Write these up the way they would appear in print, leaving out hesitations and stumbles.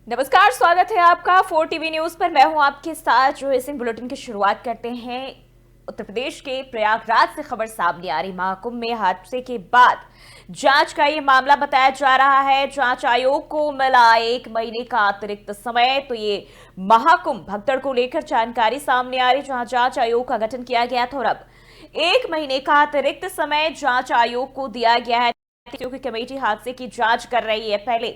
नमस्कार, स्वागत है आपका 4 टीवी न्यूज पर। मैं हूं आपके साथ जो सिंह। बुलेटिन की शुरुआत करते हैं। उत्तर प्रदेश के प्रयागराज से खबर सामने आ रही। महाकुंभ में हादसे के बाद जांच का ये मामला बताया जा रहा है। जांच आयोग को मिला 1 महीने का अतिरिक्त समय। तो ये महाकुंभ भगदड़ को लेकर जानकारी सामने आ रही, जहां जांच आयोग का गठन किया गया था और अब 1 महीने का अतिरिक्त समय जांच आयोग को दिया गया है, क्योंकि कमेटी हादसे की जांच कर रही है। पहले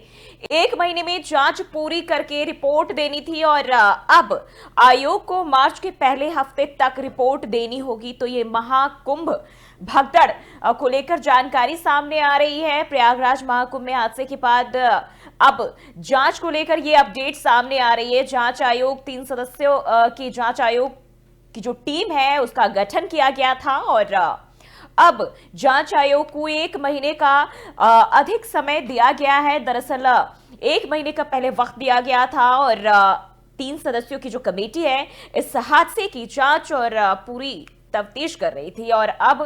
1 महीने में जांच पूरी करके रिपोर्ट देनी थी और अब आयोग को मार्च के पहले हफ्ते तक रिपोर्ट देनी होगी। तो ये महाकुंभ भगदड़ को लेकर जानकारी सामने आ रही है। प्रयागराज महाकुंभ में हादसे के बाद अब जांच को लेकर ये अपडेट सामने आ रही है। जांच आयोग 3 सदस्यों की जांच आयोग की जो टीम है उसका गठन किया गया था और अब जांच आयोग को 1 महीने का अधिक समय दिया गया है। दरअसल 1 महीने का पहले वक्त दिया गया था और 3 सदस्यों की जो कमेटी है इस हादसे की जांच और पूरी तफ्तीश कर रही थी और अब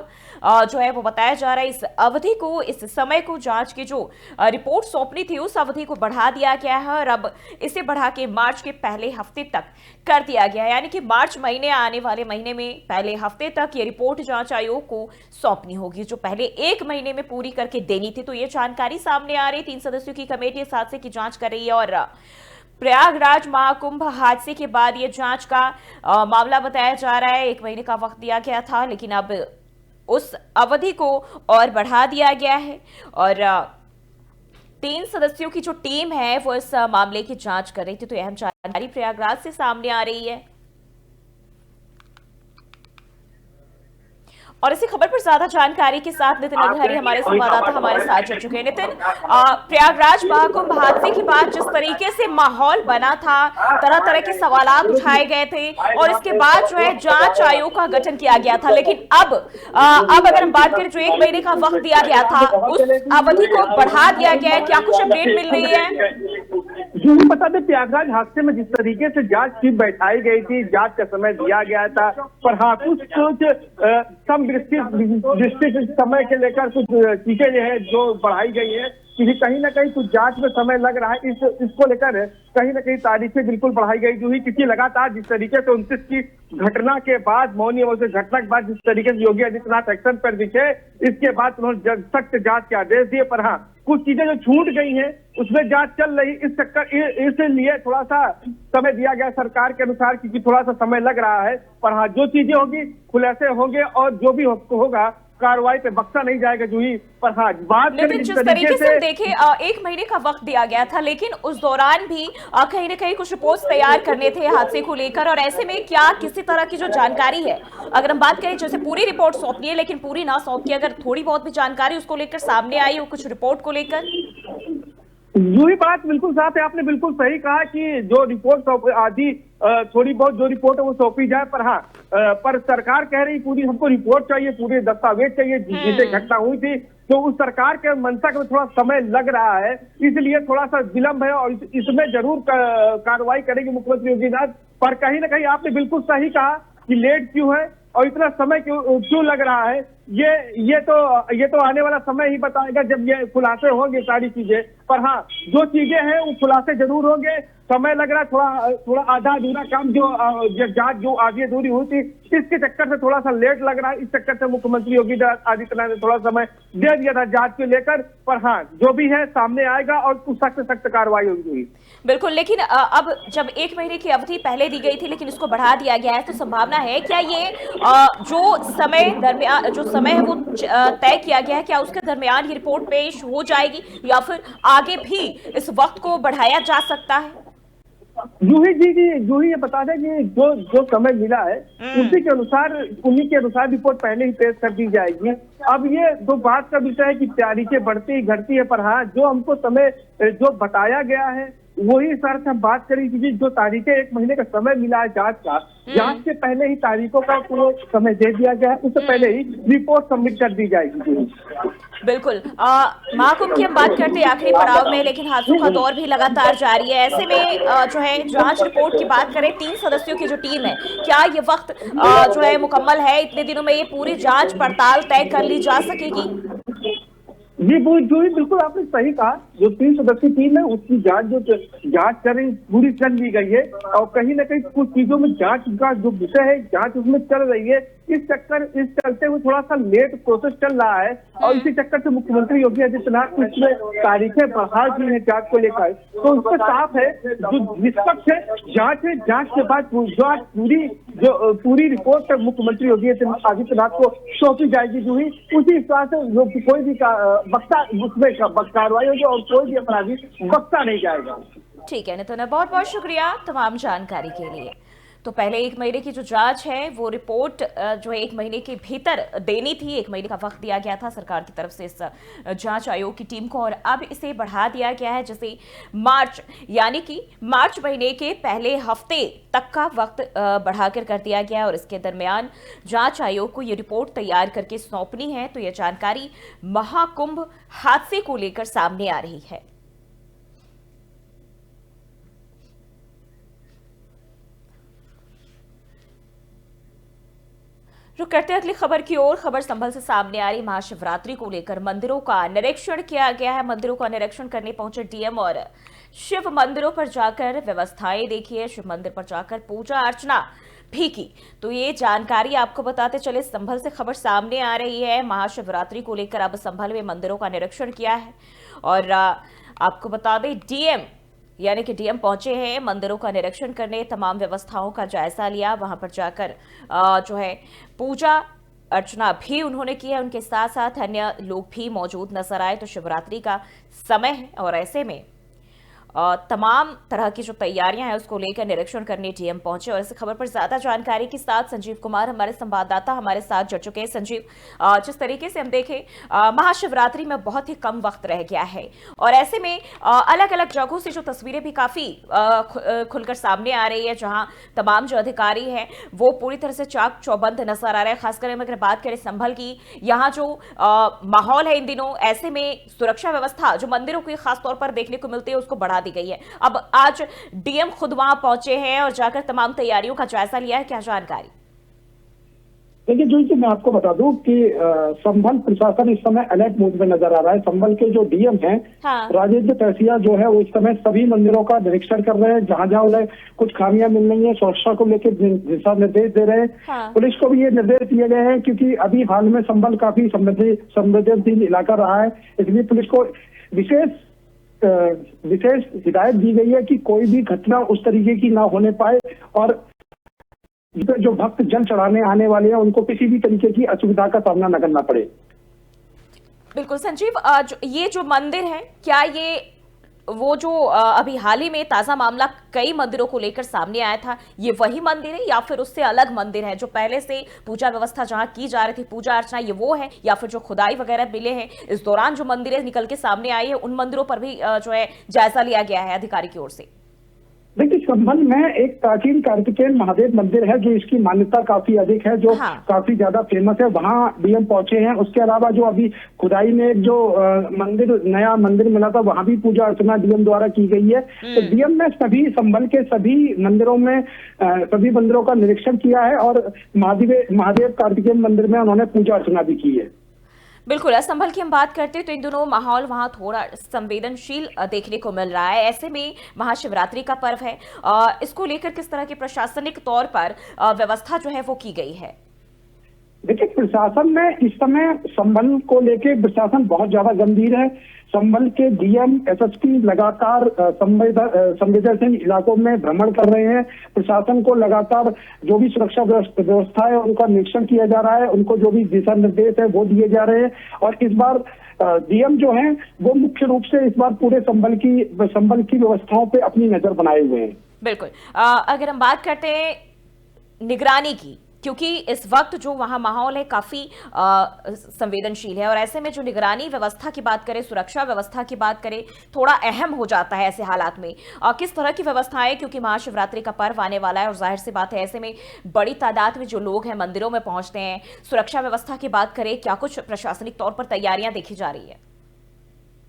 जो है वो बताया जा रहा है इस अवधि को, इस समय को, जांच की जो रिपोर्ट सौंपनी थी उस अवधि को बढ़ा दिया गया है और अब इसे बढ़ा के मार्च के पहले हफ्ते तक कर दिया गया है। यानी कि मार्च महीने, आने वाले महीने में पहले हफ्ते तक ये रिपोर्ट जांच आयोग को सौंपनी होगी, जो पहले 1 महीने में पूरी करके देनी थी। तो ये जानकारी सामने आ रही। 3 सदस्यों की कमेटी इस हादसे की जांच कर रही है और प्रयागराज महाकुंभ हादसे के बाद ये जांच का मामला बताया जा रहा है। 1 महीने का वक्त दिया गया था, लेकिन अब उस अवधि को और बढ़ा दिया गया है और 3 सदस्यों की जो टीम है वो इस मामले की जांच कर रही थी। तो अहम जानकारी प्रयागराज से सामने आ रही है और इसी खबर पर ज्यादा जानकारी के साथ नितिन अग्रहरी हमारे संवाददाता हमारे साथ जुड़ चुके हैं। नितिन, प्रयागराज महाकुंभ हादसे के बाद जिस तरीके से माहौल बना था, तरह तरह के सवालात उठाए गए थे और इसके बाद जो है जांच आयोग का गठन किया गया था, लेकिन अब अगर हम बात करें जो 1 महीने का वक्त दिया गया था उस अवधि को बढ़ा दिया गया है। क्या कुछ अपडेट मिल रही है? जो बता दें, प्रयागराज हादसे में जिस तरीके से जांच टीम बैठाई गई थी, जांच का समय दिया गया था, पर हाँ कुछ दृष्टि समय के लेकर कुछ चीजें जो है जो बढ़ाई गई है, क्योंकि कहीं ना कहीं कुछ जांच में समय लग रहा है। इसको लेकर कहीं ना कहीं तारीखें बिल्कुल बढ़ाई गई जो ही, क्योंकि लगातार जिस तरीके से 29 की घटना के बाद, मौनी अमावस्या से घटना के बाद जिस तरीके से योगी आदित्यनाथ एक्शन पर दिखे, इसके बाद उन्होंने सख्त जांच के आदेश दिए। पर हाँ कुछ चीजें जो छूट गई हैं उसमें जांच चल रही। इस चक्कर इसलिए थोड़ा सा समय दिया गया सरकार के अनुसार, क्योंकि थोड़ा सा समय लग रहा है। पर हाँ जो चीजें होगी खुलासे होंगे और जो भी होगा कार्रवाई पे बख्शा नहीं जाएगा जूही। पर हाँ बात जिस तरीके से देखे 1 महीने का वक्त दिया गया था, लेकिन उस दौरान भी कहीं ना कहीं कुछ रिपोर्ट्स तैयार करने थे हादसे को लेकर और ऐसे में क्या किसी तरह की जो जानकारी है, अगर हम बात करें जैसे पूरी रिपोर्ट सौंपनी है लेकिन पूरी ना सौंपी, अगर थोड़ी बहुत भी जानकारी उसको लेकर सामने आई हो कुछ रिपोर्ट को लेकर? यही बात बिल्कुल साफ है, आपने बिल्कुल सही कहा कि जो रिपोर्ट आदि थोड़ी बहुत जो रिपोर्ट है वो सौंपी जाए। पर हाँ पर सरकार कह रही पूरी हमको रिपोर्ट चाहिए, पूरे दस्तावेज चाहिए जिसे घटना हुई थी। तो उस सरकार के मंशा में थोड़ा समय लग रहा है, इसलिए थोड़ा सा विलंब है और इसमें जरूर कार्रवाई करेंगे मुख्यमंत्री योगी आदित्यनाथ। पर कहीं ना कहीं आपने बिल्कुल सही कहा कि लेट क्यों है और इतना समय क्यों लग रहा है, ये तो आने वाला समय ही बताएगा जब ये खुलासे होंगे सारी चीजें। पर हाँ जो चीजें हैं वो खुलासे जरूर होंगे। समय लग रहा है, थोड़ा आधा अधूरा काम जो जांच जो आधी अधूरी हुई थी, इसके चक्कर से थोड़ा सा लेट लग रहा है। इस चक्कर से मुख्यमंत्री योगी आदित्यनाथ ने थोड़ा समय दे दिया था जांच को लेकर। पर हाँ जो भी है सामने आएगा और कुछ सख्त सख्त कार्रवाई होगी। बिल्कुल, लेकिन अब जब 1 महीने की अवधि पहले दी गई थी लेकिन इसको बढ़ा दिया गया है, तो संभावना है क्या ये जो समय दरमियान जो समय है वो तय किया गया है, क्या उसके दरमियान ये रिपोर्ट पेश हो जाएगी या फिर आगे भी इस वक्त को बढ़ाया जा सकता है? जूही ये बता दें कि जो समय मिला है उन्हीं के अनुसार रिपोर्ट पहले ही पेश कर दी जाएगी। अब ये दो बात का विषय है कि तारीखें बढ़ती घटती है। पर हाँ जो हमको समय जो बताया गया है वही सर से हम बात करें, क्योंकि जो तारीखें 1 महीने का समय मिला है जांच का, जांच से पहले ही तारीखों का पूरा समय दे दिया गया है, उससे पहले ही रिपोर्ट सबमिट कर दी जाएगी। बिल्कुल, महाकुंभ की हम बात करते हैं आखिरी पड़ाव में, लेकिन हादसों का दौर भी लगातार जारी है। ऐसे में जो है जांच रिपोर्ट की बात करें, 3 सदस्यों की जो टीम है, क्या ये वक्त जो है मुकम्मल है? इतने दिनों में ये पूरी जांच पड़ताल तय कर ली जा सकेगी? जी बिल्कुल आपने सही कहा जो 3 सदस्यीय टीम है उसकी जांच कर रही पूरी चल ली गई है और कहीं ना कहीं कुछ चीजों में जांच का जो विषय है जांच उसमें चल रही है। इस चलते हुए थोड़ा सा लेट प्रोसेस चल रहा है और इसी चक्कर से मुख्यमंत्री योगी आदित्यनाथ ने इसमें तारीखें बढ़ा दी है जांच को लेकर। तो उसमें साफ है जो निष्पक्ष है जांच है, जांच के बाद पूरी रिपोर्ट मुख्यमंत्री योगी आदित्यनाथ को सौंपी जाएगी। जो ही उसी हिसाब से जो कोई भी बख्ता उसमें कार्रवाई होगी और कोई भी अपराधी बख्ता नहीं जाएगा। ठीक है नितिन, बहुत बहुत शुक्रिया तमाम जानकारी के लिए। तो पहले 1 महीने की जो जांच है वो रिपोर्ट जो है 1 महीने के भीतर देनी थी, 1 महीने का वक्त दिया गया था सरकार की तरफ से इस जांच आयोग की टीम को, और अब इसे बढ़ा दिया गया है जैसे मार्च, यानी कि मार्च महीने के पहले हफ्ते तक का वक्त बढ़ाकर कर दिया गया है और इसके दरमियान जांच आयोग को ये रिपोर्ट तैयार करके सौंपनी है। तो यह जानकारी महाकुंभ हादसे को लेकर सामने आ रही है। रुक करते हैं अगली खबर की ओर। खबर संभल से सामने आ रही महाशिवरात्रि को लेकर मंदिरों का निरीक्षण किया गया है। मंदिरों का निरीक्षण करने पहुंचे डीएम और शिव मंदिरों पर जाकर व्यवस्थाएं देखिए, शिव मंदिर पर जाकर पूजा अर्चना भी की। तो ये जानकारी आपको बताते चले, संभल से खबर सामने आ रही है। महाशिवरात्रि को लेकर अब संभल में मंदिरों का निरीक्षण किया है और आपको बता दें डीएम पहुंचे हैं मंदिरों का निरीक्षण करने, तमाम व्यवस्थाओं का जायजा लिया, वहां पर जाकर जो है पूजा अर्चना भी उन्होंने की है। उनके साथ साथ अन्य लोग भी मौजूद नजर आए। तो शिवरात्रि का समय है और ऐसे में तमाम तरह की जो तैयारियां हैं उसको लेकर निरीक्षण करने डीएम पहुंचे। और इस खबर पर ज्यादा जानकारी के साथ संजीव कुमार हमारे संवाददाता हमारे साथ जुड़ चुके हैं। संजीव, जिस तरीके से हम देखें महाशिवरात्रि में बहुत ही कम वक्त रह गया है और ऐसे में अलग अलग जगहों से जो तस्वीरें भी काफी खुलकर सामने आ रही है, जहां तमाम जो अधिकारी हैं वो पूरी तरह से चाक चौबंद नजर आ रहे हैं। खासकर अगर बात करें संभल की, यहाँ जो माहौल है इन दिनों, ऐसे में सुरक्षा व्यवस्था जो मंदिरों की खासतौर पर देखने को मिलती है उसको बढ़ा दी गई है। अब आज डीएम खुद वहां पहुंचे हैं और जाकर तमाम तैयारियों का जायजा लिया है, क्या जानकारी? देखिए जो मैं आपको बता दूं कि संभल प्रशासन इस समय अलर्ट मोड में नजर आ रहा है। संभल के जो डीएम हैं राजेंद्र तहसिया जो है वो इस समय सभी मंदिरों का निरीक्षण कर रहे हैं। जहां जहां उन्हें कुछ खामियां मिल रही है सुरक्षा को लेकर दिशा निर्देश दे रहे हैं। पुलिस को भी ये निर्देश दिए गए हैं क्योंकि अभी हाल में संभल काफी संवेदनशील इलाका रहा है, इसलिए पुलिस को विशेष हिदायत दी गई है कि कोई भी घटना उस तरीके की ना होने पाए और जो भक्त जल चढ़ाने आने वाले हैं उनको किसी भी तरीके की असुविधा का सामना न करना पड़े। बिल्कुल संजीव, ये जो मंदिर है, क्या ये वो जो अभी हाल ही में ताजा मामला कई मंदिरों को लेकर सामने आया था, ये वही मंदिर है या फिर उससे अलग मंदिर है? जो पहले से पूजा व्यवस्था जहां की जा रही थी, पूजा अर्चना, ये वो है या फिर जो खुदाई वगैरह मिले हैं इस दौरान जो मंदिरें निकल के सामने आई है उन मंदिरों पर भी जो है जायजा लिया गया है अधिकारी की ओर से? देखिए संभल में एक प्राचीन कार्तिकेय महादेव मंदिर है जो इसकी मान्यता काफी अधिक है, जो काफी ज्यादा फेमस है, वहाँ डीएम पहुंचे हैं। उसके अलावा जो अभी खुदाई में जो नया मंदिर मिला था वहाँ भी पूजा अर्चना डीएम द्वारा की गई है। तो डीएम ने सभी संभल के सभी मंदिरों का निरीक्षण किया है और महादेव कार्तिकेय मंदिर में उन्होंने पूजा अर्चना भी की है। बिल्कुल, संभल की हम बात करते हैं तो इन दिनों माहौल वहां थोड़ा संवेदनशील देखने को मिल रहा है। ऐसे में महाशिवरात्रि का पर्व है, इसको लेकर किस तरह की प्रशासनिक तौर पर व्यवस्था जो है वो की गई है? देखिए प्रशासन में इस समय संभल को लेके प्रशासन बहुत ज्यादा गंभीर है। संभल के डीएम एसएसपी लगातार संवेदनशील इलाकों में भ्रमण कर रहे हैं। प्रशासन को लगातार जो भी सुरक्षा व्यवस्था है उनका निरीक्षण किया जा रहा है, उनको जो भी दिशा निर्देश है वो दिए जा रहे हैं। और इस बार डीएम जो हैं वो मुख्य रूप से इस बार पूरे संभल की व्यवस्थाओं पे अपनी नजर बनाए हुए हैं। बिल्कुल, अगर हम बात करते हैं निगरानी की, क्योंकि इस वक्त जो वहां माहौल है काफी संवेदनशील है और ऐसे में जो निगरानी व्यवस्था की बात करें, सुरक्षा व्यवस्था की बात करें, थोड़ा अहम हो जाता है ऐसे हालात में। किस तरह की व्यवस्थाएं, क्योंकि महाशिवरात्रि का पर्व आने वाला है और जाहिर सी बात है ऐसे में बड़ी तादाद में जो लोग हैं मंदिरों में पहुंचते हैं, सुरक्षा व्यवस्था की बात करें, क्या कुछ प्रशासनिक तौर पर तैयारियां देखी जा रही है?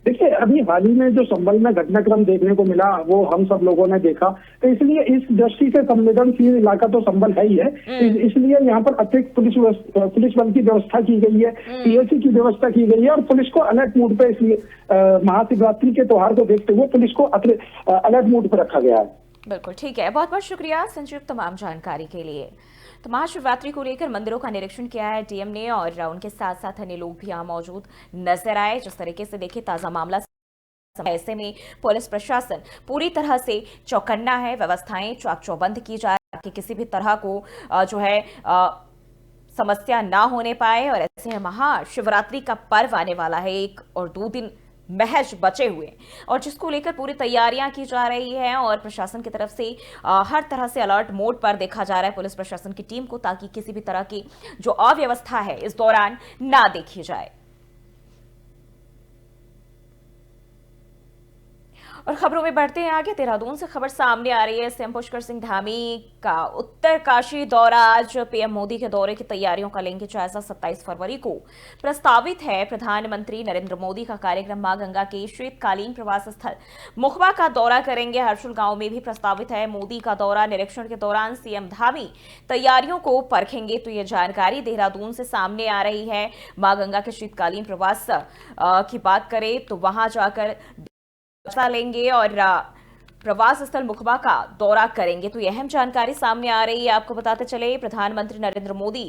देखिए, अभी हाल ही में जो संभल में घटनाक्रम देखने को मिला वो हम सब लोगों ने देखा, तो इसलिए इस दृष्टि से संवेदनशील इलाका तो संभल है ही है। इसलिए यहाँ पर अतिरिक्त पुलिस बल की व्यवस्था की गई है, पीएसी की व्यवस्था की गई है और पुलिस को अलर्ट मोड पे, इसलिए महाशिवरात्रि के त्योहार को देखते हुए पुलिस को अलर्ट मोड पर रखा गया है। बिल्कुल ठीक है, बहुत बहुत शुक्रिया संजीव तमाम जानकारी के लिए। तो महाशिवरात्रि को लेकर मंदिरों का निरीक्षण किया है डीएम ने और उनके साथ साथ अन्य लोग भी यहाँ मौजूद नजर आए। जिस तरीके से देखिए ताजा मामला, ऐसे में पुलिस प्रशासन पूरी तरह से चौकन्ना है, व्यवस्थाएं चाक चौबंद की जाए ताकि किसी भी तरह को जो है समस्या ना होने पाए। और ऐसे में महाशिवरात्रि का पर्व आने वाला है, 1 और 2 दिन महज बचे हुए और जिसको लेकर पूरी तैयारियां की जा रही है और प्रशासन की तरफ से हर तरह से अलर्ट मोड पर देखा जा रहा है पुलिस प्रशासन की टीम को, ताकि किसी भी तरह की जो अव्यवस्था है इस दौरान ना देखी जाए। और खबरों में बढ़ते हैं आगे। देहरादून से खबर सामने आ रही है, सीएम पुष्कर सिंह धामी का उत्तरकाशी दौरा। आज पीएम मोदी के दौरे की तैयारियों का लेंगे जायजा। 27 फरवरी को प्रस्तावित है प्रधानमंत्री नरेंद्र मोदी का कार्यक्रम। मां गंगा के शीतकालीन प्रवास स्थल मुखबा का दौरा करेंगे। हर्षुल गांव में भी प्रस्तावित है मोदी का दौरा। निरीक्षण के दौरान सीएम धामी तैयारियों को परखेंगे। तो ये जानकारी देहरादून से सामने आ रही है। मां गंगा के शीतकालीन प्रवास की बात करें तो वहां जाकर लेंगे और प्रवास स्थल मुखबा का दौरा करेंगे। तो यह अहम जानकारी सामने आ रही है। आपको बताते चले प्रधानमंत्री नरेंद्र मोदी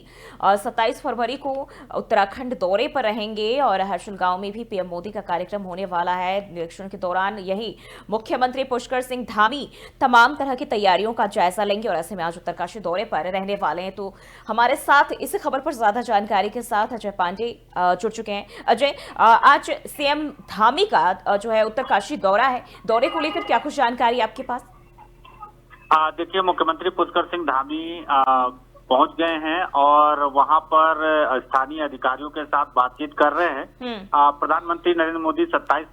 27 फरवरी को उत्तराखंड दौरे पर रहेंगे और हर्षुल गांव में भी पीएम मोदी का कार्यक्रम होने वाला है। निरीक्षण के दौरान यही मुख्यमंत्री पुष्कर सिंह धामी तमाम तरह की तैयारियों का जायजा लेंगे और ऐसे में आज उत्तरकाशी दौरे पर रहने वाले हैं। तो हमारे साथ इस खबर पर ज्यादा जानकारी के साथ अजय पांडे जुड़ चुके हैं। अजय, आज सीएम धामी का जो है उत्तरकाशी दौरा है, दौरे को लेकर क्या कुछ जानकारी आपके पास? देखिए, मुख्यमंत्री पुष्कर सिंह धामी पहुंच गए हैं और वहां पर स्थानीय अधिकारियों के साथ बातचीत कर रहे हैं। प्रधानमंत्री नरेंद्र मोदी 27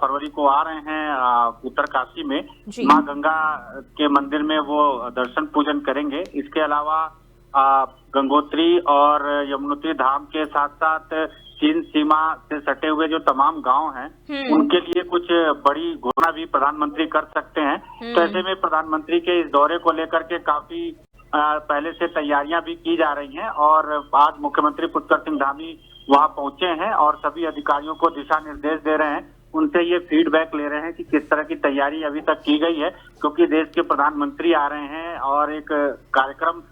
फरवरी को आ रहे हैं उत्तरकाशी में। मां गंगा के मंदिर में वो दर्शन पूजन करेंगे। इसके अलावा गंगोत्री और यमुनोत्री धाम के साथ साथ चीन सीमा से सटे हुए जो तमाम गांव हैं उनके लिए कुछ बड़ी घोषणा भी प्रधानमंत्री कर सकते हैं। तो ऐसे में प्रधानमंत्री के इस दौरे को लेकर के काफी पहले से तैयारियां भी की जा रही हैं और आज मुख्यमंत्री पुष्कर सिंह धामी वहां पहुंचे हैं और सभी अधिकारियों को दिशा निर्देश दे रहे हैं। उनसे ये फीडबैक ले रहे हैं कि किस तरह की तैयारी अभी तक की गई है, क्योंकि देश के प्रधानमंत्री आ रहे हैं और एक कार्यक्रम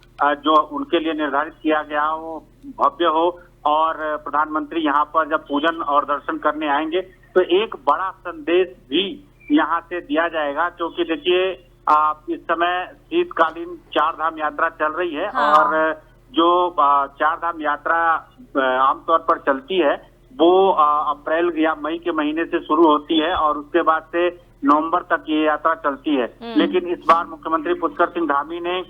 जो उनके लिए निर्धारित किया गया वो भव्य हो और प्रधानमंत्री यहाँ पर जब पूजन और दर्शन करने आएंगे तो एक बड़ा संदेश भी यहाँ से दिया जाएगा। क्योंकि देखिए इस समय शीतकालीन 4 धाम यात्रा चल रही है। और जो 4 धाम यात्रा आमतौर पर चलती है वो अप्रैल या मई के महीने से शुरू होती है और उसके बाद से नवंबर तक ये यात्रा चलती है। लेकिन इस बार मुख्यमंत्री पुष्कर सिंह धामी ने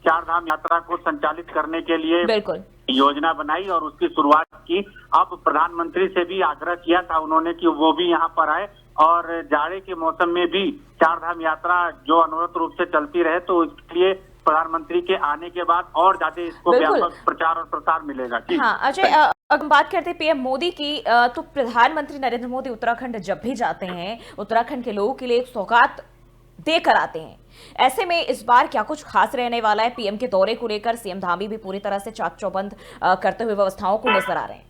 4 धाम यात्रा को संचालित करने के लिए योजना बनाई और उसकी शुरुआत की। अब प्रधानमंत्री से भी आग्रह किया था उन्होंने कि वो भी यहाँ पर आए और जाड़े के मौसम में भी 4 धाम यात्रा जो अनवरत रूप से चलती रहे, तो इसके लिए प्रधानमंत्री के आने के बाद और ज्यादा इसको व्यापक प्रचार और प्रसार मिलेगा। हाँ अजय, अगर हम बात करते हैं पीएम मोदी की, तो प्रधानमंत्री नरेंद्र मोदी उत्तराखंड जब भी जाते हैं उत्तराखंड के लोगों के लिए एक सौगात देकर आते हैं। ऐसे में इस बार क्या कुछ खास रहने वाला है? पीएम के दौरे को लेकर सीएम धामी भी पूरी तरह से चाक चौबंद करते हुए व्यवस्थाओं को नजर आ रहे हैं।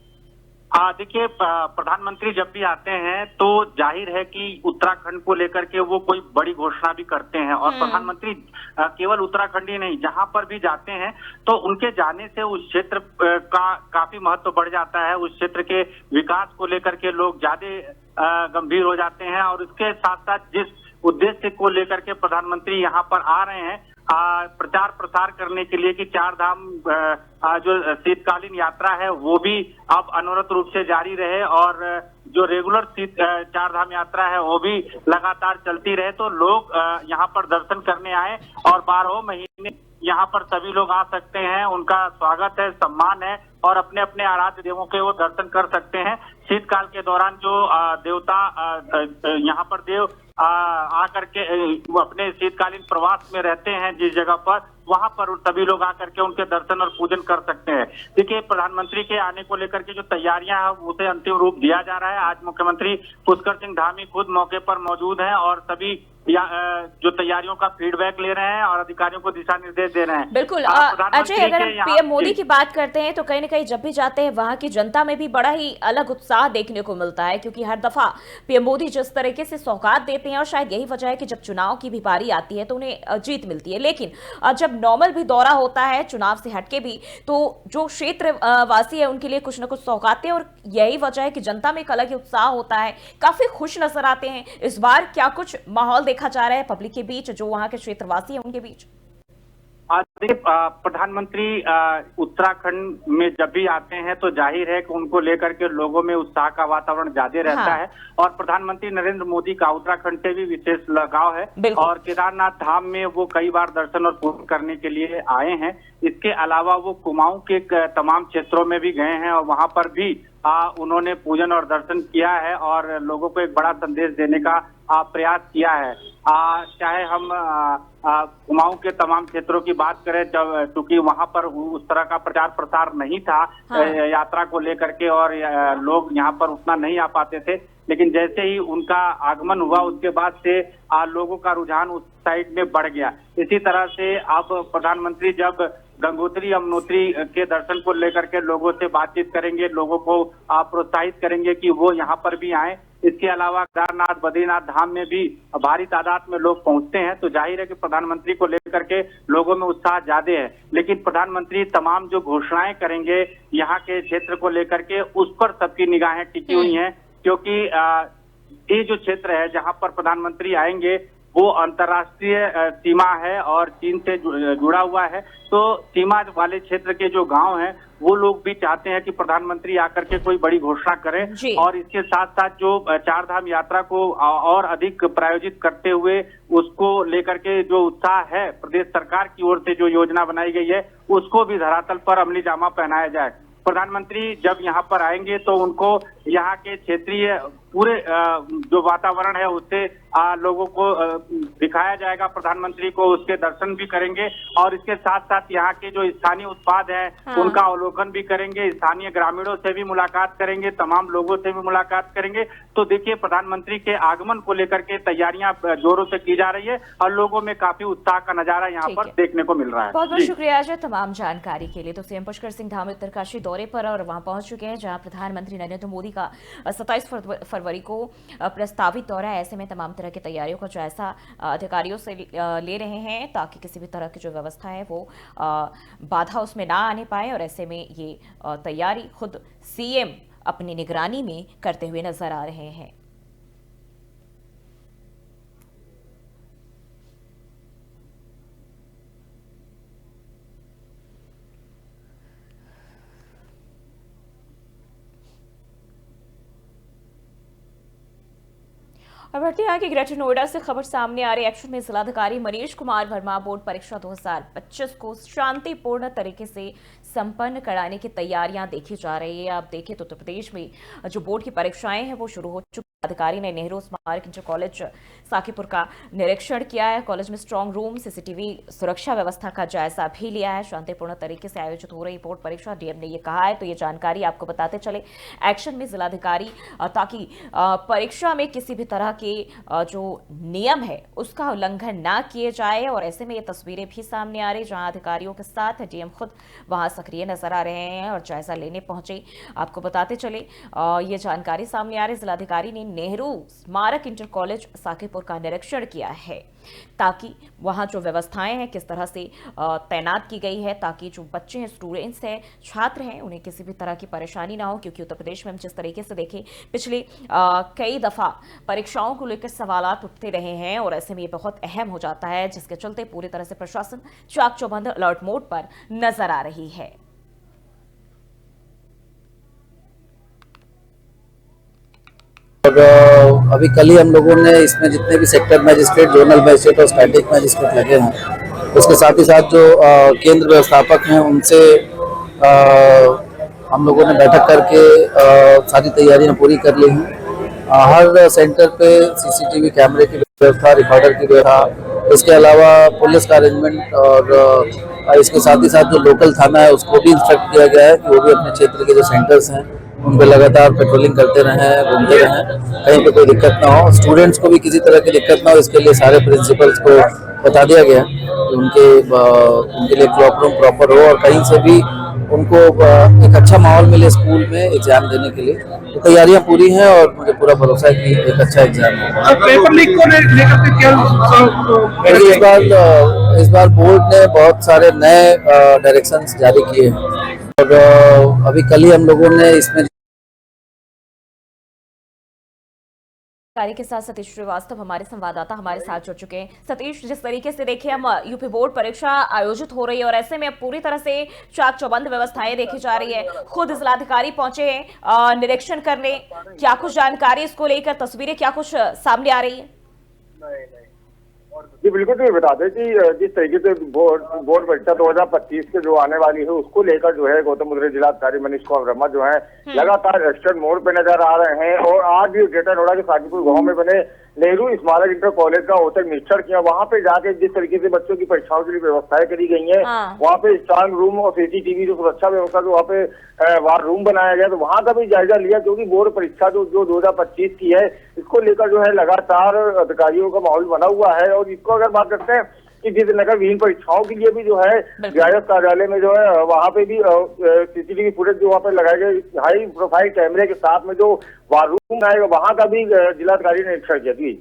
देखिए, प्रधानमंत्री जब भी आते हैं तो जाहिर है कि उत्तराखंड को लेकर के वो कोई बड़ी घोषणा भी करते हैं और प्रधानमंत्री केवल उत्तराखंड ही नहीं, जहां पर भी जाते हैं तो उनके जाने से उस क्षेत्र का काफी महत्व बढ़ जाता है। उस क्षेत्र के विकास को लेकर के लोग ज्यादा गंभीर हो जाते हैं और इसके साथ साथ जिस उद्देश्य को लेकर के प्रधानमंत्री यहाँ पर आ रहे हैं प्रचार प्रसार करने के लिए कि 4 धाम जो शीतकालीन यात्रा है वो भी अब अनवरत रूप से जारी रहे और जो रेगुलर 4 धाम यात्रा है वो भी लगातार चलती रहे, तो लोग यहाँ पर दर्शन करने आए और 12 महीने यहाँ पर सभी लोग आ सकते हैं। उनका स्वागत है, सम्मान है और अपने अपने आराध्य देवों के वो दर्शन कर सकते हैं। शीतकाल के दौरान जो देवता यहाँ पर देव आकर के अपने शीतकालीन प्रवास में रहते हैं जिस जगह पर, वहां पर सभी लोग आकर के उनके दर्शन और पूजन कर सकते हैं। देखिए, प्रधानमंत्री के आने को लेकर के जो तैयारियां हैं उसे अंतिम रूप दिया जा रहा है। आज मुख्यमंत्री पुष्कर सिंह धामी खुद मौके पर मौजूद हैं और सभी जो तैयारियों का फीडबैक ले रहे हैं और अधिकारियों को दिशा निर्देश दे रहे हैं। बिल्कुल अजय, अगर हम पीएम मोदी की बात करते हैं तो कहीं ना कहीं जब भी जाते हैं वहां की जनता में भी बड़ा ही अलग उत्साह देखने को मिलता है, क्योंकि हर दफा पीएम मोदी जिस तरीके से सौगात देते हैं और शायद यही वजह है कि जब चुनाव की भी बारी आती है तो उन्हें जीत मिलती है। लेकिन जब नॉर्मल भी दौरा होता है चुनाव से हटके भी, तो जो क्षेत्र वासी है उनके लिए कुछ ना कुछ सौगातें, और यही वजह है कि जनता में एक अलग ही उत्साह होता है, काफी खुश नजर आते हैं। इस बार क्या कुछ माहौल देखा जा रहा है पब्लिक के बीच, जो वहां के क्षेत्रवासी हैं उनके बीच? प्रधानमंत्री उत्तराखंड में जब भी आते हैं तो जाहिर है कि उनको लेकर के लोगों में उत्साह का वातावरण ज्यादा रहता है और प्रधानमंत्री नरेंद्र मोदी का उत्तराखंड से भी विशेष लगाव है और केदारनाथ धाम में वो कई बार दर्शन और पूजन करने के लिए आए हैं। इसके अलावा वो कुमाऊं के तमाम क्षेत्रों में भी गए हैं और वहां पर भी उन्होंने पूजन और दर्शन किया है और लोगों को एक बड़ा संदेश देने का प्रयास किया है। चाहे हम कुमाऊं के तमाम क्षेत्रों की बात करें, चूंकि वहां पर उस तरह का प्रचार प्रसार नहीं था यात्रा को लेकर के और लोग यहाँ पर उतना नहीं आ पाते थे, लेकिन जैसे ही उनका आगमन हुआ उसके बाद से लोगों का रुझान उस साइड में बढ़ गया। इसी तरह से अब प्रधानमंत्री जब गंगोत्री यमुनोत्री के दर्शन को लेकर के लोगों से बातचीत करेंगे, लोगों को प्रोत्साहित करेंगे कि वो यहाँ पर भी आए। इसके अलावा केदारनाथ बद्रीनाथ धाम में भी भारी तादाद में लोग पहुंचते हैं, तो जाहिर है कि प्रधानमंत्री को लेकर के लोगों में उत्साह ज्यादा है। लेकिन प्रधानमंत्री तमाम जो घोषणाएं करेंगे यहाँ के क्षेत्र को लेकर के, उस पर सबकी निगाहें टिकी हुई हैं, क्योंकि ये जो क्षेत्र है जहां पर प्रधानमंत्री आएंगे वो अंतर्राष्ट्रीय सीमा है और चीन से जुड़ा हुआ है, तो सीमा वाले क्षेत्र के जो गांव हैं वो लोग भी चाहते हैं कि प्रधानमंत्री आकर के कोई बड़ी घोषणा करें और इसके साथ साथ जो चार धाम यात्रा को और अधिक प्रायोजित करते हुए उसको लेकर के जो उत्साह है प्रदेश सरकार की ओर से जो योजना बनाई गई है उसको भी धरातल पर अमली जामा पहनाया जाए। प्रधानमंत्री जब यहाँ पर आएंगे तो उनको यहाँ के क्षेत्रीय पूरे जो वातावरण है उससे लोगों को दिखाया जाएगा, प्रधानमंत्री को उसके दर्शन भी करेंगे और इसके साथ साथ यहाँ के जो स्थानीय उत्पाद हैं उनका अवलोकन भी करेंगे, स्थानीय ग्रामीणों से भी मुलाकात करेंगे, तमाम लोगों से भी मुलाकात करेंगे। तो देखिए, प्रधानमंत्री के आगमन को लेकर के तैयारियां जोरों से की जा रही है और लोगों में काफी उत्साह का नजारा यहाँ पर देखने को मिल रहा है। बहुत बहुत शुक्रिया अजय तमाम जानकारी के लिए। तो सीएम पुष्कर सिंह धामी उत्तरकाशी दौरे पर और वहां पहुंच चुके हैं जहां प्रधानमंत्री नरेंद्र मोदी का 27 फरवरी को प्रस्तावित दौरा है। ऐसे में तमाम तरह की तैयारियों का जायजा अधिकारियों से ले रहे हैं ताकि किसी भी तरह की जो व्यवस्था है वो बाधा उसमें ना आने पाए, और ऐसे में ये तैयारी खुद सीएम अपनी निगरानी में करते हुए नजर आ रहे हैं। और बढ़ते हैं कि ग्रेटर नोएडा से खबर सामने आ रही। एक्शन में जिलाधिकारी मनीष कुमार वर्मा बोर्ड परीक्षा 2025 को शांतिपूर्ण तरीके से संपन्न कराने की तैयारियां देखी जा रही है। आप देखिए तो उत्तर प्रदेश में जो बोर्ड की परीक्षाएं हैं वो शुरू हो चुकी। अधिकारी ने नेहरू स्मारक इंटर कॉलेज साकीपुर का निरीक्षण किया है। कॉलेज में स्ट्रांग रूम, सीसीटीवी सुरक्षा व्यवस्था का जायजा भी लिया है। शांतिपूर्ण तरीके से आयोजित हो रही बोर्ड परीक्षा डीएम ने ये कहा है, तो ये जानकारी आपको बताते चले। एक्शन में जिलाधिकारी ताकि परीक्षा में किसी भी तरह के जो नियम है उसका उल्लंघन ना किए जाए, और ऐसे में ये तस्वीरें भी सामने आ रही जहां अधिकारियों के साथ डीएम खुद वहां सक्रिय नजर आ रहे हैं और जायजा लेने पहुंचे। आपको बताते चले ये जानकारी सामने आ रही। जिलाधिकारी ने नेहरू स्मारक इंटर कॉलेज साकीपुर का निरीक्षण किया है ताकि वहां जो व्यवस्थाएं हैं किस तरह से तैनात की गई है, ताकि जो बच्चे हैं, स्टूडेंट्स हैं, छात्र हैं, उन्हें किसी भी तरह की परेशानी ना हो। क्योंकि उत्तर प्रदेश में हम जिस तरीके से देखें पिछले कई दफा परीक्षाओं को लेकर सवालात उठते रहे हैं और ऐसे में ये बहुत अहम हो जाता है, जिसके चलते पूरी तरह से प्रशासन चाक चौबंद अलर्ट मोड पर नजर आ रही है। और अभी कल ही हम लोगों ने इसमें जितने भी सेक्टर मैजिस्ट्रेट, जोनल मैजिस्ट्रेट और स्टैटिक मैजिस्ट्रेट लगे हैं, उसके साथ ही साथ जो केंद्र व्यवस्थापक हैं उनसे हम लोगों ने बैठक करके सारी तैयारियां पूरी कर ली हैं। हर सेंटर पे सीसीटीवी कैमरे की व्यवस्था, रिकॉर्डर की व्यवस्था इसके अलावा पुलिस का अरेंजमेंट और इसके साथ ही साथ जो लोकल थाना है उसको भी इंस्ट्रक्ट किया गया है कि वो भी अपने क्षेत्र के जो सेंटर्स हैं उन पे लगातार पेट्रोलिंग करते रहें, घूमते रहें, कहीं पे कोई दिक्कत ना हो, स्टूडेंट्स को भी किसी तरह की दिक्कत ना हो, इसके लिए सारे प्रिंसिपल्स को बता दिया गया है कि उनके लिए क्लॉक रूम प्रॉपर हो और कहीं से भी उनको एक अच्छा माहौल मिले स्कूल में एग्जाम देने के लिए। तो तैयारियां पूरी हैं और मुझे पूरा भरोसा है कि एक अच्छा एग्जाम होगा। पेपर लीक को लेकर के क्या देखिए, इस बार बोर्ड ने बहुत सारे नए डायरेक्शंस जारी किए हैं और अभी कल ही हम लोगों ने इसमें कार्य के साथ सतीश श्रीवास्तव हमारे संवाददाता हमारे साथ जुड़ चुके हैं। सतीश, जिस तरीके से देखिए हम यूपी बोर्ड परीक्षा आयोजित हो रही है और ऐसे में अब पूरी तरह से चाक चौबंद व्यवस्थाएं देखी जा रही है, खुद जिलाधिकारी पहुंचे हैं निरीक्षण करने, क्या कुछ जानकारी इसको लेकर, तस्वीरें क्या कुछ सामने आ रही है? जी बिल्कुल, तो बता दें कि जिस तरीके से बोर्ड परीक्षा 2025 के जो आने वाली है उसको लेकर जो है गौतम बुद्ध जिलाधिकारी मनीष कुमार वर्मा जो है लगातार एक्शन मोड पे नजर आ रहे हैं और आज ग्रेटर नोएडा के साकीपुर गांव में बने नेहरू स्मारक इंटर कॉलेज का औचक निरीक्षण किया। वहां पे जाके जिस तरीके से बच्चों की परीक्षाओं के लिए व्यवस्थाएं करी गई हैं, वहां पे स्ट्रांग रूम और सीसीटीवी जो सुरक्षा व्यवस्था जो वहाँ पे वार रूम बनाया गया, तो वहां का भी जायजा लिया क्योंकि बोर्ड परीक्षा जो 2025 की है इसको लेकर जो है लगातार अधिकारियों का माहौल बना हुआ है। और इसको अगर बात करते हैं कि जिस नगर विहीन परीक्षाओं के लिए भी जो है न्यायिक कार्यालय में जो है वहां पे भी सीसीटीवी फुटेज जो वहाँ पे लगाए गए, हाई प्रोफाइल कैमरे के साथ में जो वार रूम आएगा वहां का भी जिलाधिकारी ने निरीक्षण किया। जी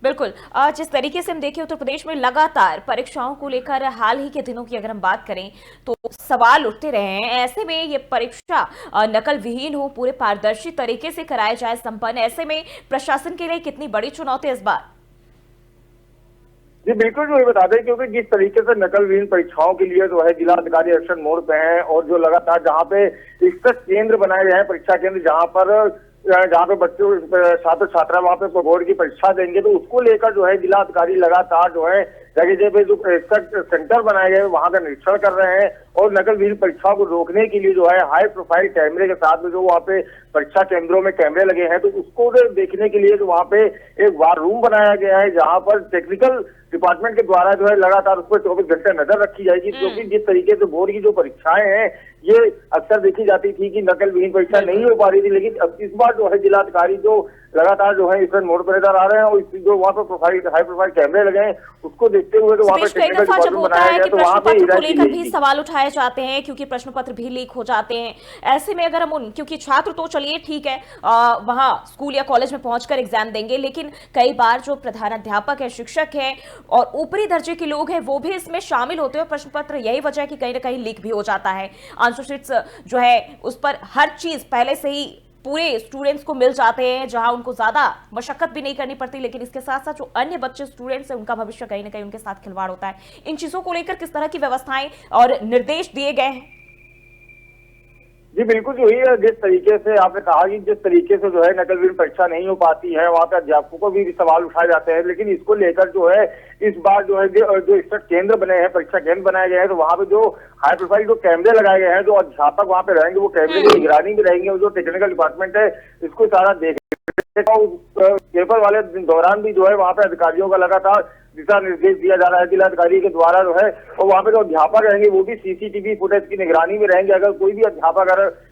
बिल्कुल, जिस तरीके से हम देखें उत्तर प्रदेश में लगातार परीक्षाओं को लेकर हाल ही के दिनों की अगर हम बात करें तो सवाल उठते रहे हैं, ऐसे में ये परीक्षा नकल विहीन हो, पूरे पारदर्शी तरीके से कराया जाए संपन्न, ऐसे में प्रशासन के लिए कितनी बड़ी चुनौती इस बार? जी बिल्कुल, जो ये बता दें क्योंकि जिस तरीके से नकल विहीन परीक्षाओं के लिए जो है जिलाधिकारी एक्शन मोड पे हैं और जो लगातार जहाँ पे 61 केंद्र बनाए गए हैं, परीक्षा केंद्र जहाँ पे बच्चों छात्र छात्रा वहाँ पे बोर्ड की परीक्षा देंगे, तो उसको लेकर जो है जिलाधिकारी लगातार जो है जगह जगह पे जो सेंटर बनाए गए वहां का निरीक्षण कर रहे हैं और नकल विहीन परीक्षाओं को रोकने के लिए जो है हाई प्रोफाइल कैमरे के साथ में जो वहाँ पे परीक्षा केंद्रों में कैमरे लगे हैं, तो उसको देखने के लिए जो वहाँ पे एक वार रूम बनाया गया है जहाँ पर टेक्निकल डिपार्टमेंट के द्वारा जो है लगातार उस पर 24 घंटे नजर रखी जाएगी। क्योंकि जिस तरीके से बोर्ड की जो परीक्षाएं हैं ये अक्सर देखी जाती थी कि नकल विहीन परीक्षा नहीं हो पा रही थी, लेकिन अब इस बार जो है जिलाधिकारी जो लगातार जो है इस मोड पर नजर आ रहे हैं और जो वहाँ पे हाई प्रोफाइल कैमरे लगे हैं उसको देखते हुए तो वहाँ पे कई दफा जब होता है कि प्रश्न पत्र को लेकर भी सवाल उठाए जाते हैं क्योंकि प्रश्न पत्र भी लीक हो जाते हैं, ऐसे में अगर हम क्योंकि छात्र तो चलिए ठीक है वहां स्कूल या कॉलेज में पहुंचकर एग्जाम देंगे, लेकिन कई बार जो प्रधानाध्यापक है, शिक्षक है और ऊपरी दर्जे के लोग हैं वो भी इसमें शामिल होते हैं प्रश्न पत्र, यही वजह है कि कहीं ना कहीं लीक भी हो जाता है। आंसर शीट्स जो है उस पर हर चीज पहले से ही पूरे स्टूडेंट्स को मिल जाते हैं जहां उनको ज्यादा मशक्कत भी नहीं करनी पड़ती, लेकिन इसके साथ साथ जो अन्य बच्चे स्टूडेंट्स हैं उनका भविष्य कहीं ना कहीं उनके साथ खिलवाड़ होता है। इन चीजों को लेकर किस तरह की व्यवस्थाएं और निर्देश दिए गए हैं? जी बिल्कुल, जो है जिस तरीके से आपने कहा कि जिस तरीके से जो है नकल विहीन परीक्षा नहीं हो पाती है वहाँ पे अध्यापकों को भी सवाल उठाए जाते हैं, लेकिन इसको लेकर जो है इस बार जो है जो स्टडी केंद्र बने हैं, परीक्षा केंद्र बनाए गए हैं, तो वहाँ पे जो हाई प्रोफाइल जो कैमरे लगाए गए हैं, जो अध्यापक वहाँ पे रहेंगे वो कैमरे की निगरानी में रहेंगे और जो टेक्निकल डिपार्टमेंट है इसको सारा देख पेपर वाले दौरान भी जो है वहाँ पे अधिकारियों का लगातार दिशा निर्देश दिया जा रहा है जिलाधिकारी के द्वारा जो है, और वहाँ पे जो अध्यापक रहेंगे वो भी सीसीटीवी फुटेज की निगरानी में रहेंगे। अगर कोई भी अध्यापक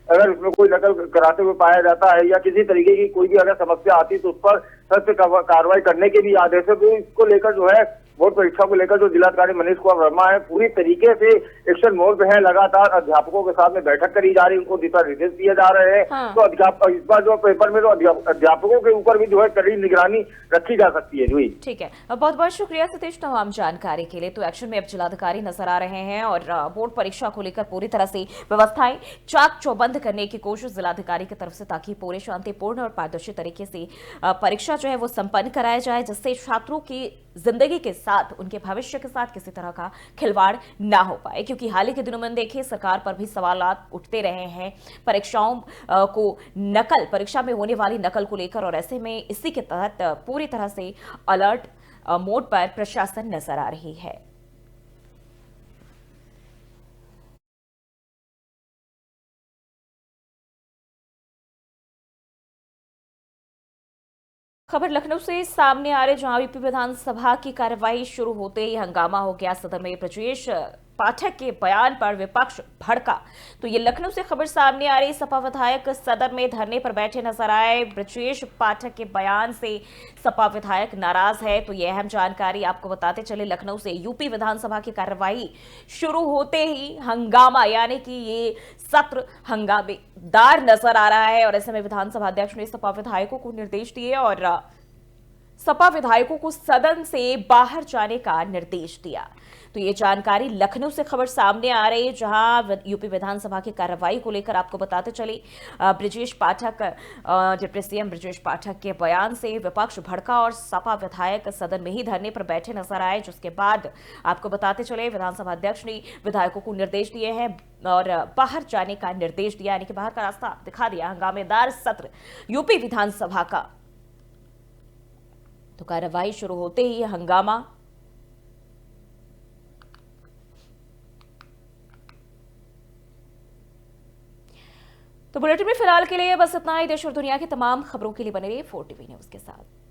अगर उसमें कोई नकल कराते हुए पाया जाता है या किसी तरीके की कोई भी अगर समस्या आती है तो उस पर सख्त कार्रवाई करने के भी आदेश है। तो इसको लेकर जो है बोर्ड परीक्षा को लेकर जो जिलाधिकारी मनीष कुमार वर्मा है पूरी तरीके से एक्शन मोड पे है, लगातार अध्यापकों के साथ में बैठक करी जा रही है, उनको दिशा निर्देश दिए जा रहे हैं। तो अध्यापक इस बार जो पेपर में तो अध्यापकों के ऊपर भी जो है कड़ी निगरानी रखी जा सकती है। जी ठीक है, बहुत बहुत शुक्रिया सतीश तमाम जानकारी के लिए। तो एक्शन में अब जिलाधिकारी नजर आ रहे हैं और बोर्ड परीक्षा को लेकर पूरी तरह से व्यवस्थाएं चाक चौबंद करने की कोशिश जिलाधिकारी की तरफ से, ताकि पूरे शांतिपूर्ण और पारदर्शी तरीके से परीक्षा जो है वो संपन्न कराया जाए, जिससे छात्रों की जिंदगी के साथ, उनके भविष्य के साथ किसी तरह का खिलवाड़ ना हो पाए। क्योंकि हाल ही के दिनों में देखिए सरकार पर भी सवालात उठते रहे हैं परीक्षाओं को नकल, परीक्षा में होने वाली नकल को लेकर, और ऐसे में इसी के तहत पूरी तरह से अलर्ट मोड पर प्रशासन नजर आ रही है। खबर लखनऊ से सामने आ रही, जहां यूपी विधानसभा की कार्यवाही शुरू होते ही हंगामा हो गया। सदन में ब्रजेश पाठक के बयान पर विपक्ष भड़का। तो ये लखनऊ से खबर सामने आ रही। सपा विधायक सदन में धरने पर बैठे नजर आए। ब्रजेश पाठक के बयान से सपा विधायक नाराज है। तो ये अहम जानकारी आपको बताते चले। लखनऊ से यूपी विधानसभा की कार्यवाही शुरू होते ही हंगामा, यानी कि ये सत्र हंगामेदार नजर आ रहा है। और ऐसे में विधानसभा अध्यक्ष ने सपा विधायकों को निर्देश दिए और सपा विधायकों को सदन से बाहर जाने का निर्देश दिया। तो ये जानकारी लखनऊ से खबर सामने आ रही है, जहां यूपी विधानसभा की कार्रवाई को लेकर आपको बताते चले। ब्रजेश पाठक, डिप्टी सीएम ब्रजेश पाठक के बयान से विपक्ष भड़का और सपा विधायक सदन में ही धरने पर बैठे नजर आए, जिसके बाद आपको बताते चले विधानसभा अध्यक्ष ने विधायकों को निर्देश दिए हैं और बाहर जाने का निर्देश दिया, यानी कि बाहर का रास्ता दिखा दिया। हंगामेदार सत्र यूपी विधानसभा का। तो कार्रवाई शुरू होते ही हंगामा। तो बुलेटिन में फिलहाल के लिए बस इतना ही। देश और दुनिया की तमाम खबरों के लिए बने रहिए 4 टीवी न्यूज के साथ।